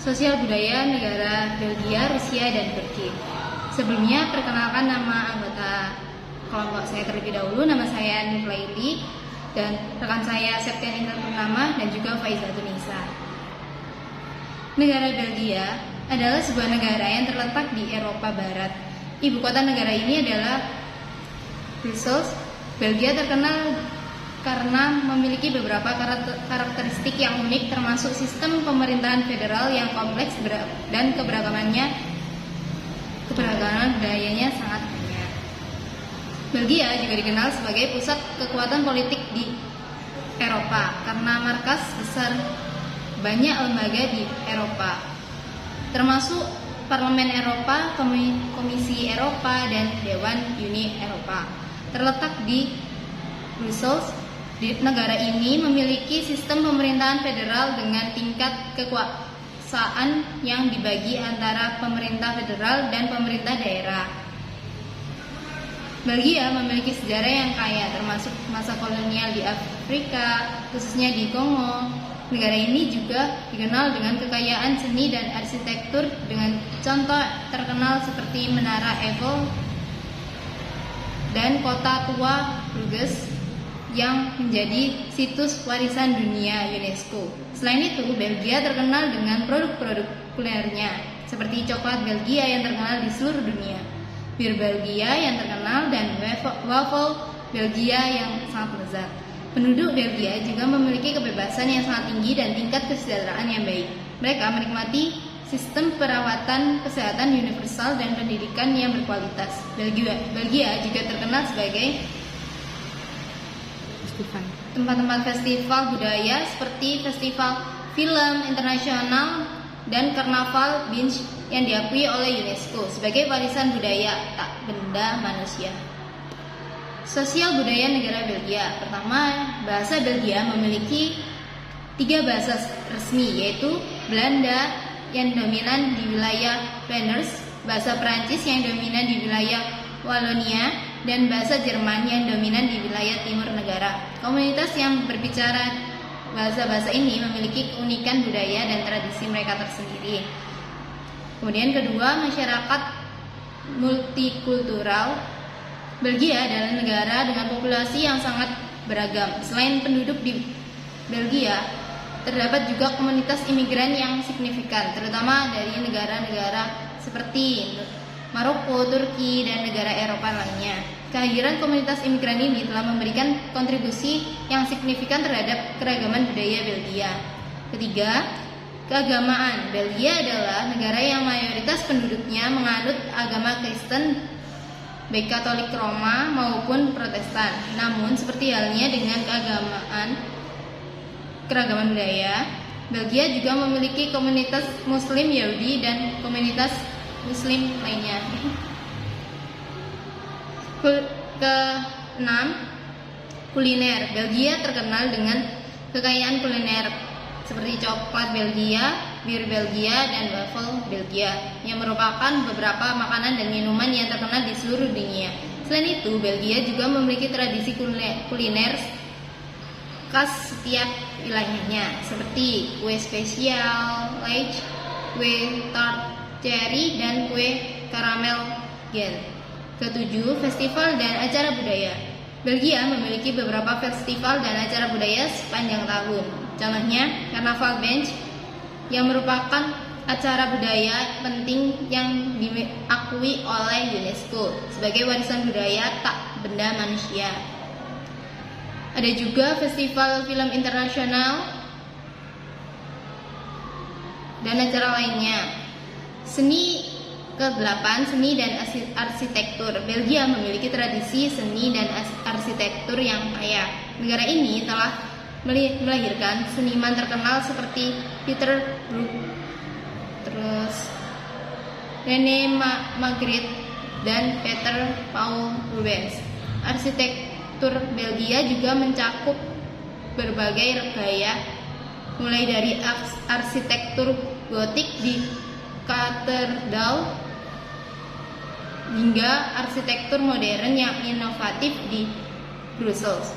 Sosial budaya negara Belgia, Rusia, dan Turki. Sebelumnya, perkenalkan nama anggota kelompok saya terlebih dahulu. Nama saya Nur Laili dan rekan saya Septian Intan Purnama dan juga Faiza Tunisa. Negara Belgia adalah sebuah negara yang terletak di Eropa Barat. Ibu kota negara ini adalah Brussels. Belgia terkenal karena memiliki beberapa karakteristik yang unik, termasuk sistem pemerintahan federal yang kompleks dan keberagaman budayanya sangat banyak. Belgia juga dikenal sebagai pusat kekuatan politik di Eropa karena markas besar banyak lembaga di Eropa, termasuk Parlemen Eropa, Komisi Eropa, dan Dewan Uni Eropa. Terletak di Brussels, negara ini memiliki sistem pemerintahan federal dengan tingkat kekuasaan yang dibagi antara pemerintah federal dan pemerintah daerah. Belgia memiliki sejarah yang kaya, termasuk masa kolonial di Afrika, khususnya di Kongo. Negara ini juga dikenal dengan kekayaan seni dan arsitektur dengan contoh terkenal seperti Menara Eiffel dan Kota Tua Bruges yang menjadi situs warisan dunia UNESCO. Selain itu, Belgia terkenal dengan produk-produk kulinernya seperti coklat Belgia yang terkenal di seluruh dunia, bir Belgia yang terkenal, dan waffle Belgia yang sangat lezat. Penduduk Belgia juga memiliki kebebasan yang sangat tinggi dan tingkat kesejahteraan yang baik. Mereka menikmati sistem perawatan kesehatan universal dan pendidikan yang berkualitas. Belgia juga terkenal sebagai tempat-tempat festival budaya seperti festival film internasional dan karnaval binge yang diakui oleh UNESCO sebagai warisan budaya tak benda manusia. Sosial budaya negara Belgia. Pertama, bahasa Belgia memiliki 3 bahasa resmi, yaitu Belanda yang dominan di wilayah Flanders, bahasa Perancis yang dominan di wilayah Wallonia, dan bahasa Jerman yang dominan di wilayah timur negara. Komunitas yang berbicara bahasa-bahasa ini memiliki keunikan budaya dan tradisi mereka tersendiri. Kemudian kedua, masyarakat multikultural. Belgia adalah negara dengan populasi yang sangat beragam. Selain penduduk di Belgia, terdapat juga komunitas imigran yang signifikan, terutama dari negara-negara seperti Maroko, Turki, dan negara Eropa lainnya. Kehadiran komunitas imigran ini telah memberikan kontribusi yang signifikan terhadap keragaman budaya Belgia. Ketiga, keagamaan. Belgia adalah negara yang mayoritas penduduknya menganut agama Kristen, baik Katolik Roma maupun Protestan. Namun, seperti halnya dengan keragaman budaya, Belgia juga memiliki komunitas Muslim, Yahudi, dan komunitas Muslim lainnya. Keenam, kuliner. Belgia terkenal dengan kekayaan kuliner seperti coklat Belgia, bir Belgia, dan waffle Belgia yang merupakan beberapa makanan dan minuman yang terkenal di seluruh dunia. Selain itu, Belgia juga memiliki tradisi kuliner khas setiap wilayahnya seperti kue spesial, light, kue tart cherry, dan kue karamel gen. Ketujuh, festival dan acara budaya. Belgia memiliki beberapa festival dan acara budaya sepanjang tahun. Contohnya, Karnaval Bench yang merupakan acara budaya penting yang diakui oleh UNESCO sebagai warisan budaya tak benda manusia. Ada juga festival film internasional dan acara lainnya. Ke-8, seni dan arsitektur. Belgia memiliki tradisi seni dan arsitektur yang kaya. Negara ini telah melahirkan seniman terkenal seperti Peter Brook, René Magritte, dan Peter Paul Rubens. Arsitektur Belgia juga mencakup berbagai gaya, mulai dari arsitektur gotik di katedral hingga arsitektur modern yang inovatif di Brussels.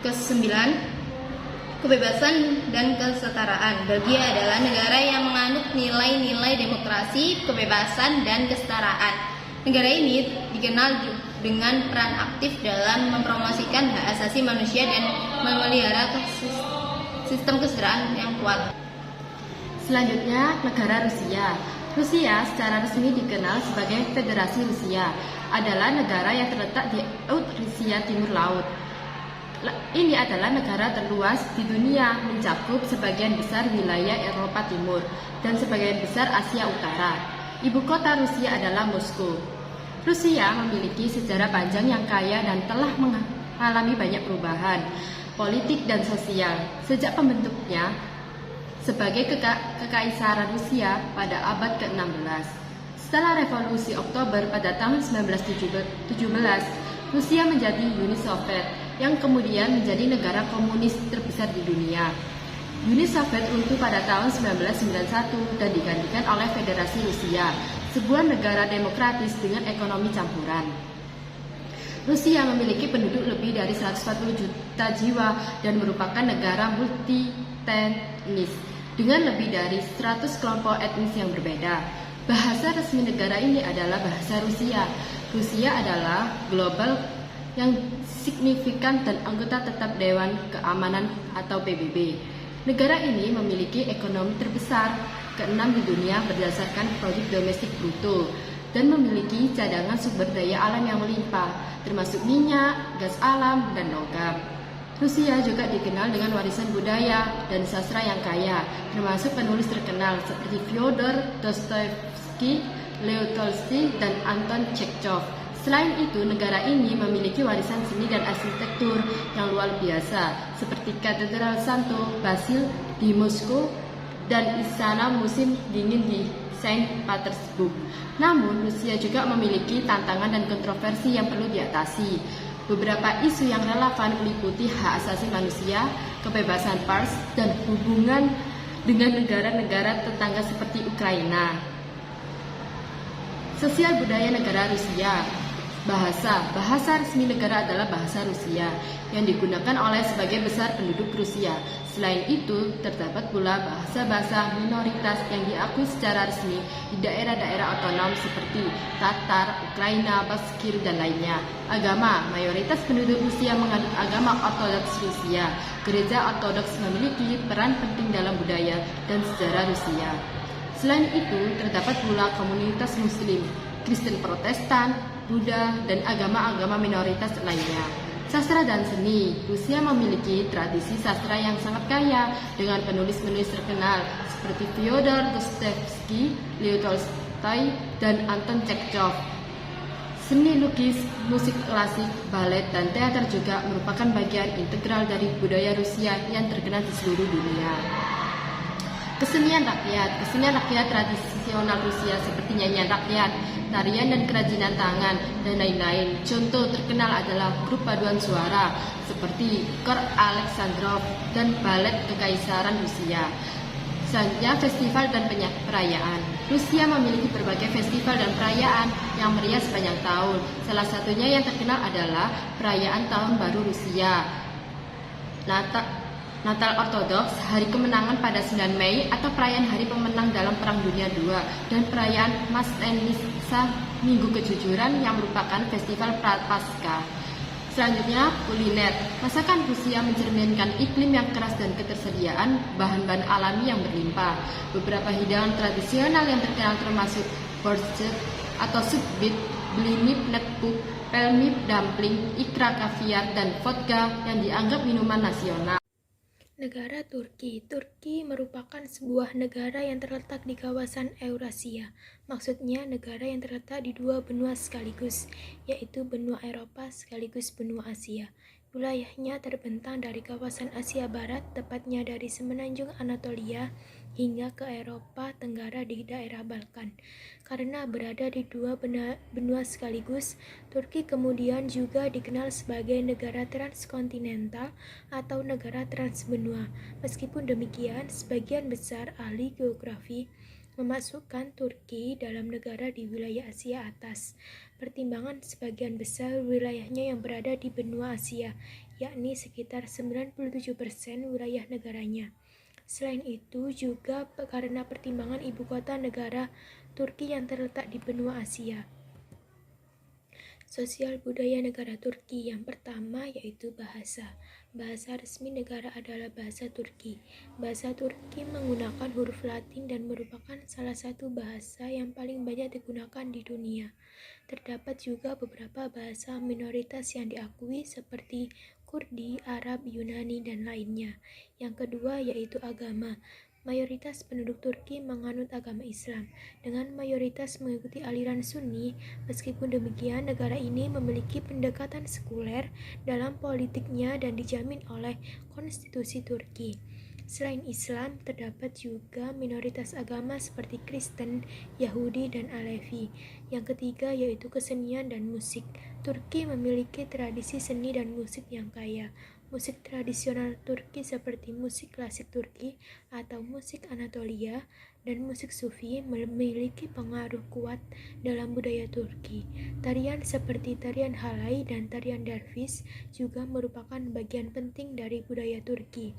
Ke-9, kebebasan dan kesetaraan. Belgia adalah negara yang menganut nilai-nilai demokrasi, kebebasan, dan kesetaraan. Negara ini dikenal dengan peran aktif dalam mempromosikan hak asasi manusia dan memelihara sistem kesejahteraan yang kuat. Selanjutnya, negara Rusia. Rusia secara resmi dikenal sebagai Federasi Rusia, adalah negara yang terletak di Eurasia Timur Laut. Ini adalah negara terluas di dunia, mencakup sebagian besar wilayah Eropa Timur dan sebagian besar Asia Utara. Ibu kota Rusia adalah Moskow. Rusia memiliki sejarah panjang yang kaya dan telah mengalami banyak perubahan politik dan sosial sejak pembentuknya sebagai kekaisaran Rusia pada abad ke-16. Setelah revolusi Oktober pada tahun 1917, Rusia menjadi Uni Soviet yang kemudian menjadi negara komunis terbesar di dunia. Uni Soviet runtuh pada tahun 1991 dan digantikan oleh Federasi Rusia, sebuah negara demokratis dengan ekonomi campuran. Rusia memiliki penduduk lebih dari 140 juta jiwa dan merupakan negara multi-etnis dengan lebih dari 100 kelompok etnis yang berbeda. Bahasa resmi negara ini adalah bahasa Rusia. Rusia adalah global yang signifikan dan anggota tetap Dewan Keamanan atau PBB. Negara ini memiliki ekonomi terbesar ke-6 di dunia berdasarkan produk domestik bruto dan memiliki cadangan sumber daya alam yang melimpah, termasuk minyak, gas alam, dan logam. Rusia juga dikenal dengan warisan budaya dan sastra yang kaya, termasuk penulis terkenal seperti Fyodor Dostoevsky, Leo Tolstoy, dan Anton Chekhov. Selain itu, negara ini memiliki warisan seni dan arsitektur yang luar biasa, seperti Katedral Santo Basil di Moskow dan Istana Musim Dingin di Saint Petersburg. Namun, Rusia juga memiliki tantangan dan kontroversi yang perlu diatasi. Beberapa isu yang relevan meliputi hak asasi manusia, kebebasan pers, dan hubungan dengan negara-negara tetangga seperti Ukraina. Sosial budaya negara Rusia. Bahasa resmi negara adalah bahasa Rusia yang digunakan oleh sebagian besar penduduk Rusia. Selain itu, terdapat pula bahasa-bahasa minoritas yang diakui secara resmi di daerah-daerah otonom seperti Tatar, Ukraina, Bashkir, dan lainnya. Agama. Mayoritas penduduk Rusia menganut agama Ortodoks Rusia. Gereja Ortodoks memiliki peran penting dalam budaya dan sejarah Rusia. Selain itu, terdapat pula komunitas Muslim, Kristen Protestan, Buddha, dan agama-agama minoritas lainnya. Sastra dan seni. Rusia memiliki tradisi sastra yang sangat kaya dengan penulis-penulis terkenal seperti Fyodor Dostoevsky, Leo Tolstoy, dan Anton Chekhov. Seni lukis, musik klasik, balet, dan teater juga merupakan bagian integral dari budaya Rusia yang terkenal di seluruh dunia. Kesenian rakyat tradisional Rusia seperti nyanyian rakyat, tarian dan kerajinan tangan, dan lain-lain. Contoh terkenal adalah grup paduan suara seperti Kor Alexandrov dan Balet Kekaisaran Rusia. Selanjutnya, festival dan perayaan. Rusia memiliki berbagai festival dan perayaan yang meriah sepanjang tahun. Salah satunya yang terkenal adalah perayaan Tahun Baru Rusia, Natal Ortodoks, Hari Kemenangan pada 9 Mei atau perayaan Hari Pemenang dalam Perang Dunia II, dan perayaan Maslenitsa, Minggu Kejujuran yang merupakan festival Prapaskah. Selanjutnya, kuliner. Masakan Rusia mencerminkan iklim yang keras dan ketersediaan bahan-bahan alami yang berlimpah. Beberapa hidangan tradisional yang terkenal termasuk borscht atau sup beet, blinip netpuk, pelmip dumpling, ikra kaviar, dan vodka yang dianggap minuman nasional. Negara Turki. Turki merupakan sebuah negara yang terletak di kawasan Eurasia. Maksudnya negara yang terletak di dua benua sekaligus, yaitu benua Eropa sekaligus benua Asia. Wilayahnya terbentang dari kawasan Asia Barat, tepatnya dari semenanjung Anatolia hingga ke Eropa Tenggara di daerah Balkan. Karena berada di dua benua sekaligus, Turki kemudian juga dikenal sebagai negara transkontinental atau negara transbenua. Meskipun demikian, sebagian besar ahli geografi memasukkan Turki dalam negara di wilayah Asia atas. Pertimbangan sebagian besar wilayahnya yang berada di benua Asia, yakni sekitar 97% wilayah negaranya. Selain itu juga karena pertimbangan ibu kota negara Turki yang terletak di benua Asia. Sosial budaya negara Turki yang pertama yaitu bahasa. Bahasa resmi negara adalah bahasa Turki. Bahasa Turki menggunakan huruf Latin dan merupakan salah satu bahasa yang paling banyak digunakan di dunia. Terdapat juga beberapa bahasa minoritas yang diakui seperti Kurdi, Arab, Yunani, dan lainnya. Yang kedua yaitu agama. Mayoritas penduduk Turki menganut agama Islam, dengan mayoritas mengikuti aliran Sunni. Meskipun demikian, negara ini memiliki pendekatan sekuler dalam politiknya dan dijamin oleh konstitusi Turki. Selain Islam, terdapat juga minoritas agama seperti Kristen, Yahudi, dan Alevi. Yang ketiga yaitu kesenian dan musik. Turki memiliki tradisi seni dan musik yang kaya. Musik tradisional Turki seperti musik klasik Turki atau musik Anatolia dan musik Sufi memiliki pengaruh kuat dalam budaya Turki. Tarian seperti tarian halay dan tarian dervish juga merupakan bagian penting dari budaya Turki.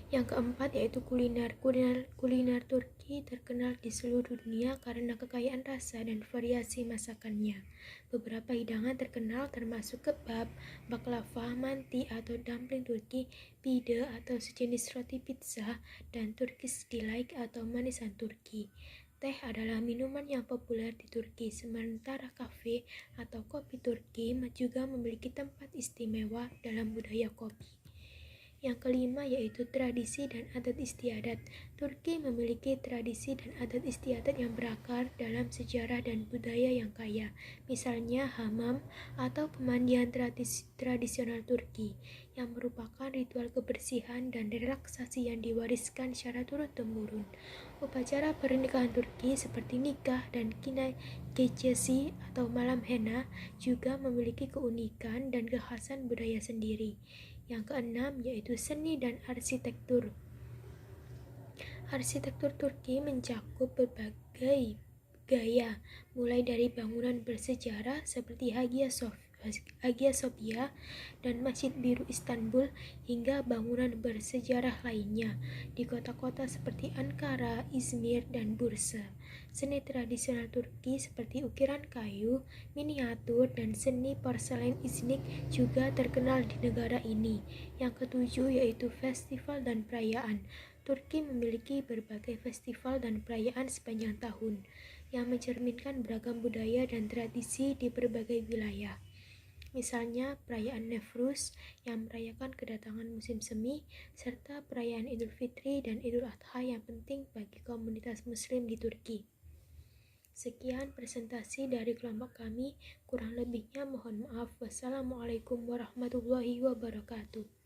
Yang keempat yaitu kuliner. Kuliner Turki terkenal di seluruh dunia karena kekayaan rasa dan variasi masakannya. Beberapa hidangan terkenal termasuk kebab, baklava, manti atau dumpling Turki, pide atau sejenis roti pizza, dan Turkish delight atau manisan Turki. Teh adalah minuman yang populer di Turki, sementara kafe atau kopi Turki juga memiliki tempat istimewa dalam budaya kopi. Yang kelima yaitu tradisi dan adat istiadat. Turki memiliki tradisi dan adat istiadat yang berakar dalam sejarah dan budaya yang kaya. Misalnya hammam atau pemandian tradisional Turki yang merupakan ritual kebersihan dan relaksasi yang diwariskan secara turun-temurun. Upacara pernikahan Turki seperti nikah dan gecesi atau malam henna juga memiliki keunikan dan kekhasan budaya sendiri. Yang keenam yaitu seni dan arsitektur. Arsitektur Turki mencakup berbagai gaya, mulai dari bangunan bersejarah seperti Hagia Sophia dan Masjid Biru Istanbul hingga bangunan bersejarah lainnya di kota-kota seperti Ankara, Izmir, dan Bursa. Seni tradisional Turki seperti ukiran kayu, miniatur, dan seni porselen Iznik juga terkenal di negara ini. Yang ketujuh yaitu festival dan perayaan. Turki memiliki berbagai festival dan perayaan sepanjang tahun yang mencerminkan beragam budaya dan tradisi di berbagai wilayah. Misalnya perayaan Nevruz yang merayakan kedatangan musim semi, serta perayaan Idul Fitri dan Idul Adha yang penting bagi komunitas Muslim di Turki. Sekian presentasi dari kelompok kami, kurang lebihnya mohon maaf. Wassalamualaikum warahmatullahi wabarakatuh.